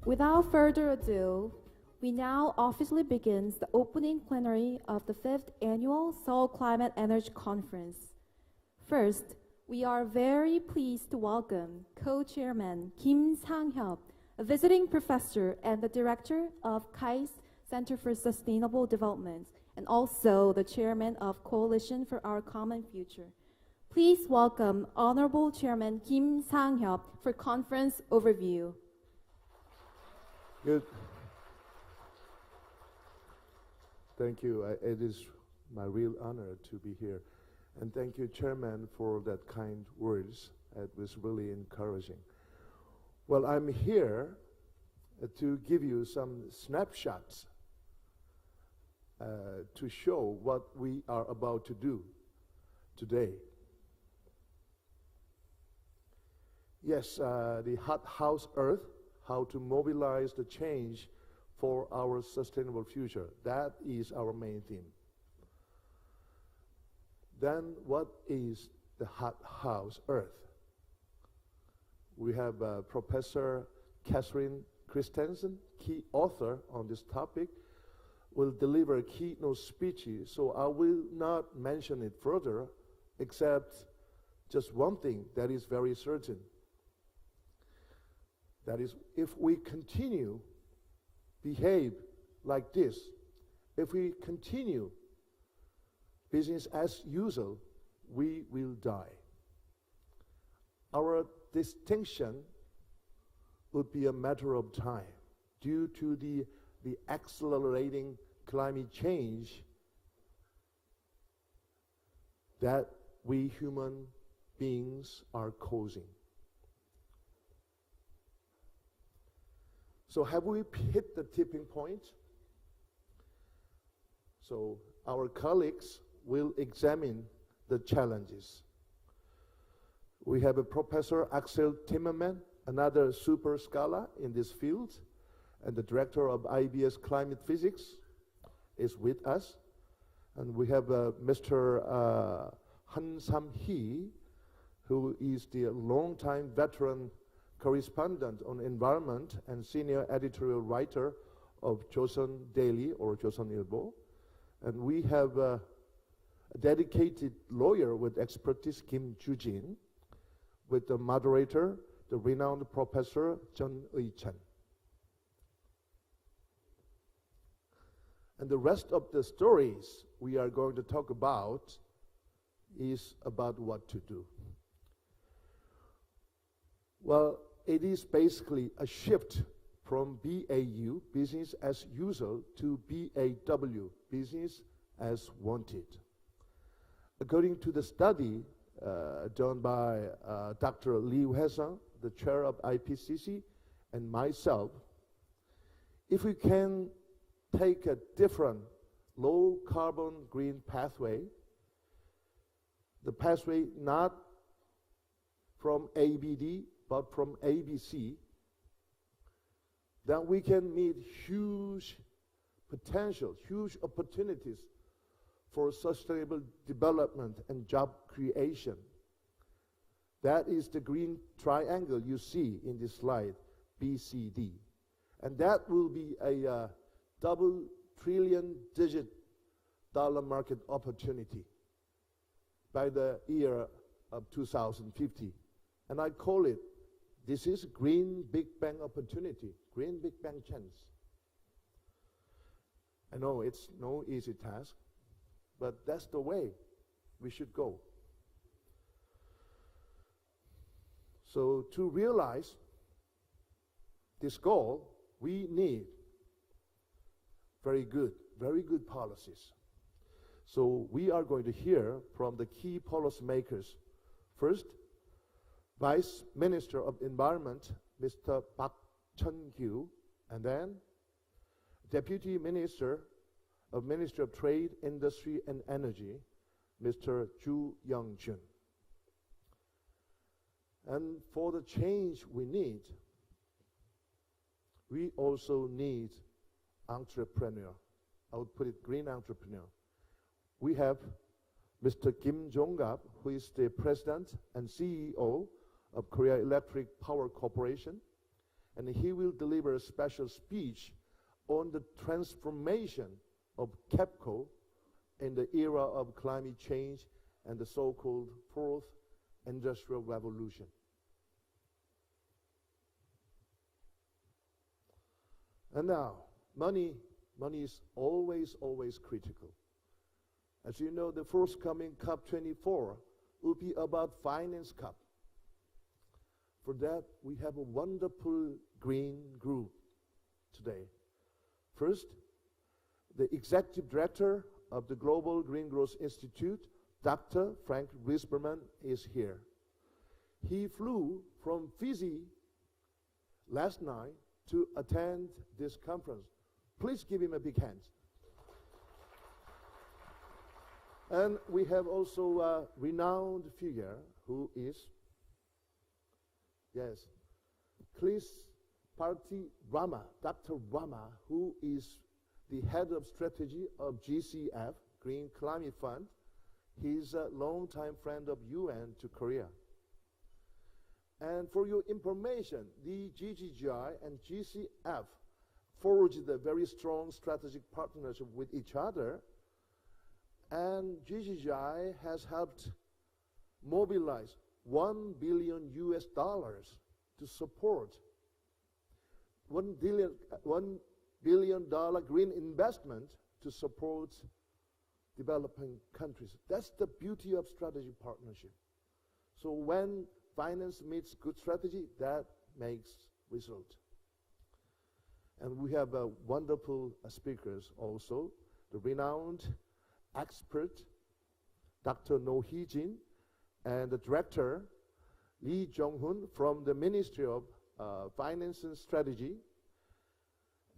Without further ado, we now officially begin the opening plenary of the 5th Annual Seoul Climate Energy Conference. First, we are very pleased to welcome Co-Chairman Kim Sang-hyup, a visiting professor and the director of KAIST Center for Sustainable Development, and also the chairman of Coalition for Our Common Future. Please welcome Honorable Chairman Kim Sang-hyup for conference overview. Good. Thank you. It is my real honor to be here. And thank you, Chairman, for that kind words. It was really encouraging. Well, I'm here to give you some snapshots to show what we are about to do today. Yes, the hot house Earth, how to mobilize the change for our sustainable future. That is our main theme. Then what is the hot house Earth? We have Professor Catherine Christensen, key author on this topic, will deliver keynote speeches, so I will not mention it further, except just one thing that is very certain. That is, if we continue behave like this, if we continue business as usual, we will die. Our distinction would be a matter of time due to the accelerating climate change that we human beings are causing. So have we hit the tipping point? So our colleagues will examine the challenges. We have a Professor Axel Timmerman, another super scholar in this field, and the director of IBS Climate Physics is with us. And we have Mr. Han Sam-hee, who is the longtime veteran correspondent on environment and senior editorial writer of Joseon Daily or Joseon Ilbo. And we have a dedicated lawyer with expertise, Kim Ju-jin, with the moderator, the renowned Professor Jeon Eui-chan. And the rest of the stories we are going to talk about is about what to do. Well, it is basically a shift from BAU, business as usual, to BAW, business as wanted. According to the study done by Dr. Lee Hwee-sung, the chair of IPCC, and myself, if we can take a different low carbon green pathway, the pathway not from ABD, but from ABC, then we can meet huge potential, huge opportunities for sustainable development and job creation. That is the green triangle you see in this slide, BCD. And that will be a double trillion digit dollar market opportunity by the year of 2050. And I call it, this is green big bang opportunity, green big bang chance. I know it's no easy task, but that's the way we should go. So to realize this goal, we need very good policies. So we are going to hear from the key policy makers. First, Vice Minister of Environment, Mr. Park Chun-kyu, and then Deputy Minister of Ministry of Trade, Industry and Energy, Mr. Ju Young-jun. And for the change we also need entrepreneur. I would put it green entrepreneur. We have Mr. Kim Jong-gap, who is the President and CEO of Korea Electric Power Corporation, and he will deliver a special speech on the transformation of KEPCO in the era of climate change and the so-called fourth industrial revolution. And now, money is always critical. As you know, the forthcoming COP24 will be about Finance Cup. For that, we have a wonderful green group today. First, the Executive Director of the Global Green Growth Institute, Dr. Frank Risberman, is here. He flew from Fiji last night to attend this conference. Please give him a big hand. And we have also a renowned figure who is, yes, Chris Party Rama, Dr. Rama, who is the head of strategy of GCF, Green Climate Fund. He's a longtime friend of UN to Korea. And for your information, the GGGI and GCF forged a very strong strategic partnership with each other, and GGGI has helped mobilize $1 billion to support $1 billion green investment to support developing countries. That's the beauty of strategic partnership. So when finance meets good strategy, that makes result. And we have wonderful speakers also, the renowned expert, Dr. No Hee-jin, and the director, Lee Jong-hoon from the Ministry of Finance and Strategy.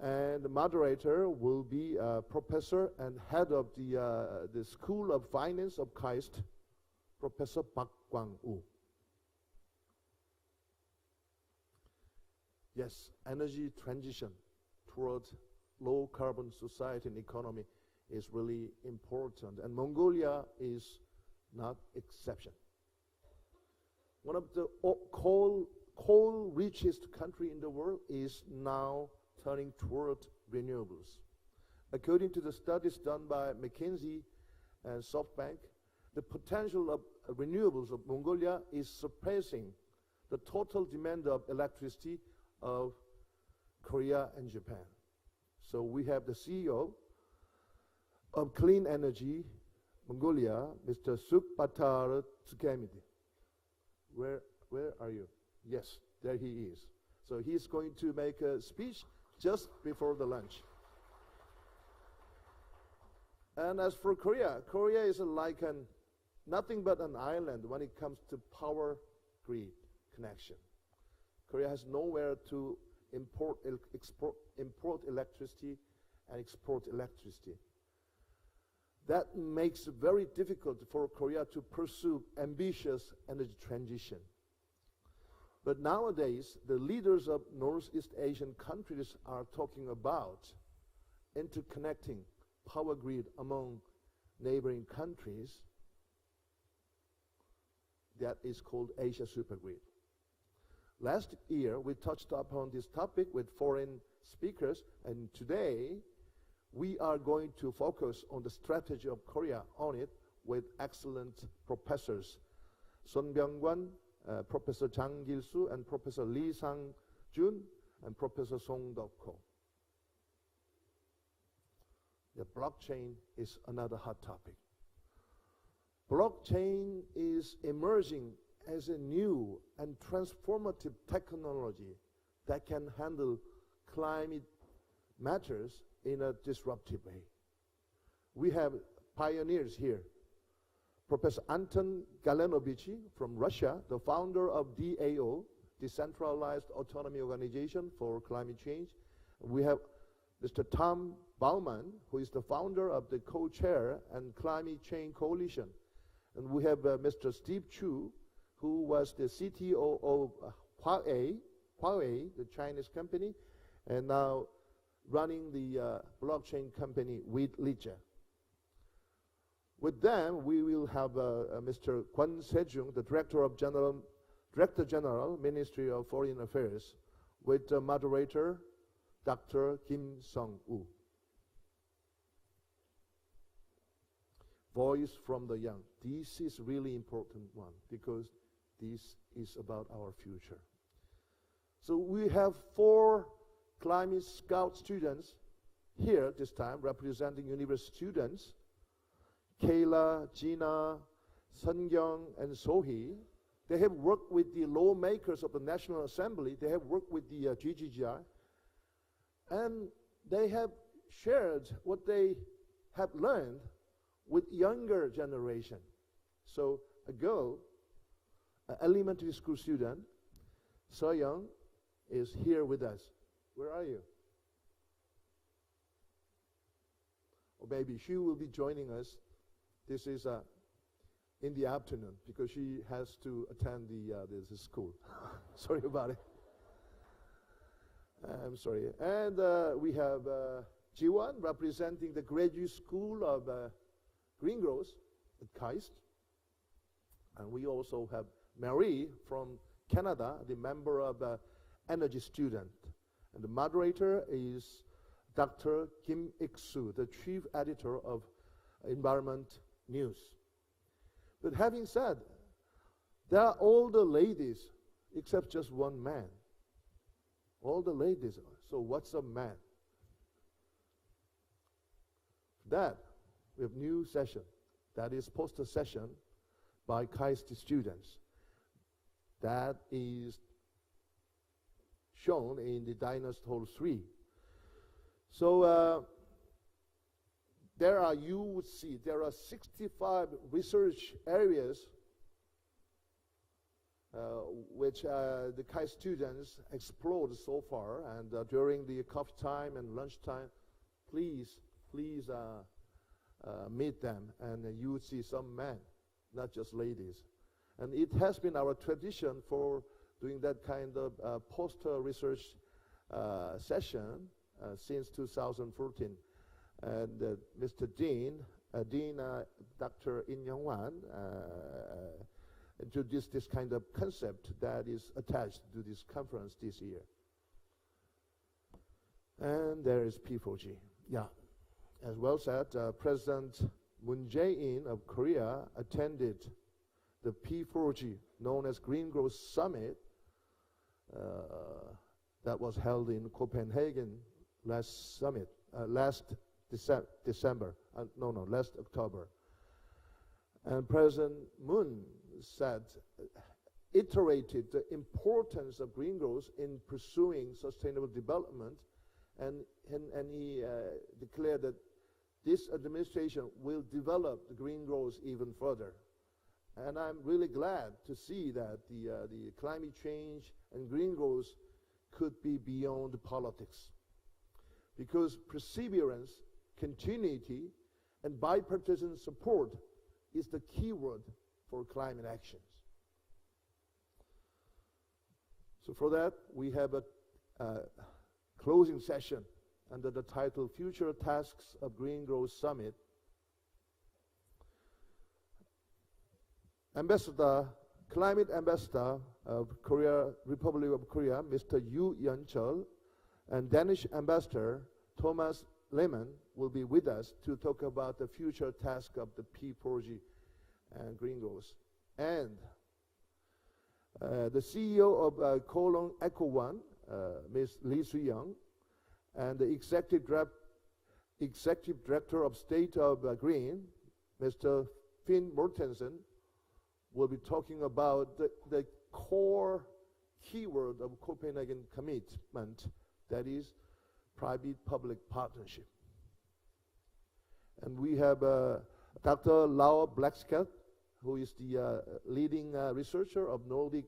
And the moderator will be professor and head of the School of Finance of KAIST, Professor Park Kwang-woo. Yes, energy transition towards low carbon society and economy is really important, and Mongolia is not exception. One of the coal richest country in the world is now turning toward renewables. According to the studies done by McKinsey and SoftBank, the potential of renewables of Mongolia is surpassing the total demand of electricity of Korea and Japan. So we have the CEO of Clean Energy Mongolia, Mr. Sukbatar Tsukamidi. Where are you? Yes, there he is. So he's going to make a speech just before the lunch. And as for Korea, Korea is like nothing but an island when it comes to power grid connection. Korea has nowhere to import electricity and export electricity. That makes it very difficult for Korea to pursue ambitious energy transition. But nowadays, the leaders of Northeast Asian countries are talking about interconnecting power grid among neighboring countries. That is called Asia Supergrid. Last year, we touched upon this topic with foreign speakers, and today, we are going to focus on the strategy of Korea on it with excellent professors. Son Byung-kwan, Professor Jang Gil-soo, and Professor Lee Sang-jun, and Professor Song Dok-ko. The blockchain is another hot topic. Blockchain is emerging as a new and transformative technology that can handle climate matters in a disruptive way. We have pioneers here. Professor Anton Galenovich from Russia, the founder of DAO, Decentralized Autonomy Organization for Climate Change. We have Mr. Tom Baumann, who is the founder of the co-chair and Climate Change Coalition. And we have Mr. Steve Chu, who was the CTO of Huawei, the Chinese company, and now running the blockchain company with Lija. With them, we will have Mr. Kwon Se-jung, the Director General, Ministry of Foreign Affairs, with the moderator, Dr. Kim Sung-woo. Voice from the young. This is really important one because this is about our future. So we have 4 Climate Scout students here this time, representing university students. Kayla, Gina, Sungyung, and Sohee. They have worked with the lawmakers of the National Assembly. They have worked with the GGGI. And they have shared what they have learned with younger generation. So a girl, an elementary school student, Soyoung, is here with us. Where are you? Or maybe she will be joining us. This is in the afternoon because she has to attend the school. Sorry about it. I'm sorry. And we have Jiwon representing the graduate school of green growth at KAIST. And we also have Marie from Canada, the member of energy student. And the moderator is Dr. Kim Ik-soo, the chief editor of Environment News. But having said, there are all the ladies except just one man. All the ladies. So what's a man? That we have new session. That is poster session by KAIST students. That is shown in the Dynast Hall 3. So you would see there are 65 research areas which the KAIST students explored so far, and during the coffee time and lunchtime, please meet them, and you would see some men, not just ladies. And it has been our tradition for doing that kind of poster research session since 2014. And Mr. Dean, Dr. In Young-wan, introduced this kind of concept that is attached to this conference this year. And there is P4G. Yeah, as well said, President Moon Jae-in of Korea attended the P4G, known as Green Growth Summit, that was held in Copenhagen last October. And President Moon said, iterated the importance of green growth in pursuing sustainable development, and he declared that this administration will develop the green growth even further. And I'm really glad to see that the climate change and green growth could be beyond politics, because perseverance, continuity, and bipartisan support is the key word for climate actions. So for that, we have a closing session under the title Future Tasks of Green Growth Summit. Climate Ambassador of Korea, Republic of Korea, Mr. Yoo Yeon-chul, and Danish Ambassador Thomas Lehmann will be with us to talk about the future task of the P4G and green growth. And the CEO of Kolong Eco One, Ms. Lee Soo-young, and the Executive Director of State of Green, Mr. Finn Mortensen, will be talking about the core keyword of Copenhagen commitment, that is private-public partnership. And we have Dr. Lau Blackskat, who is the leading researcher of Nordic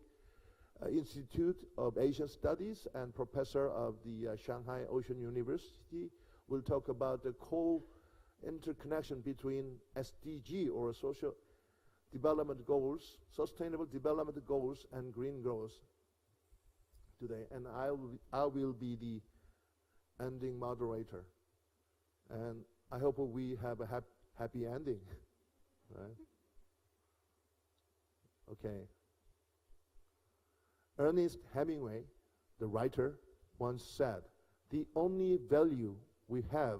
Institute of Asian Studies and professor of the Shanghai Ocean University, will talk about the co-interconnection between SDG, or social development goals, sustainable development goals, and green growth today. And I will be the ending moderator. And I hope we have a happy ending, right? Okay. Ernest Hemingway, the writer, once said, the only value we have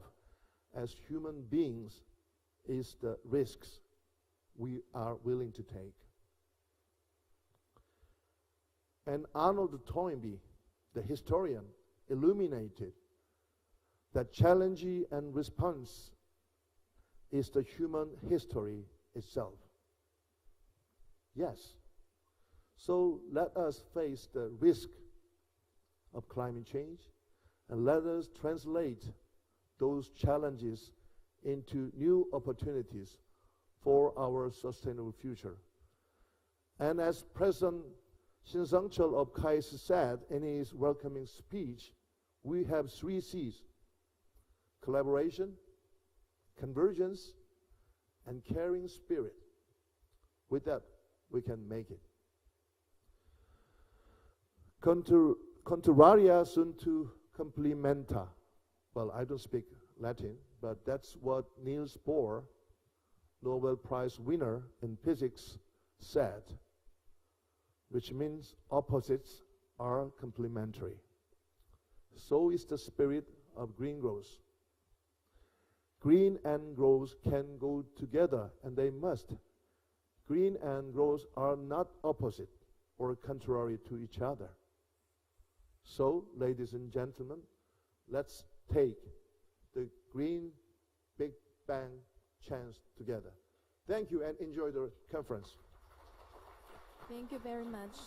as human beings is the risks we are willing to take. And Arnold Toynbee, the historian, illuminated that challenge and response is the human history itself. Yes. So let us face the risk of climate change, and let us translate those challenges into new opportunities for our sustainable future. And as President Shin Seung-chul of KAIST said in his welcoming speech, we have 3 C's: collaboration, convergence, and caring spirit. With that, we can make it. Contraria sunt complementa. Well, I don't speak Latin, but that's what Niels Bohr, Nobel Prize winner in physics, said, which means opposites are complementary. So is the spirit of green growth. Green and growth can go together, and they must. Green and growth are not opposite or contrary to each other. So, ladies and gentlemen, let's take the green Big Bang chance together. Thank you and enjoy the conference. Thank you very much.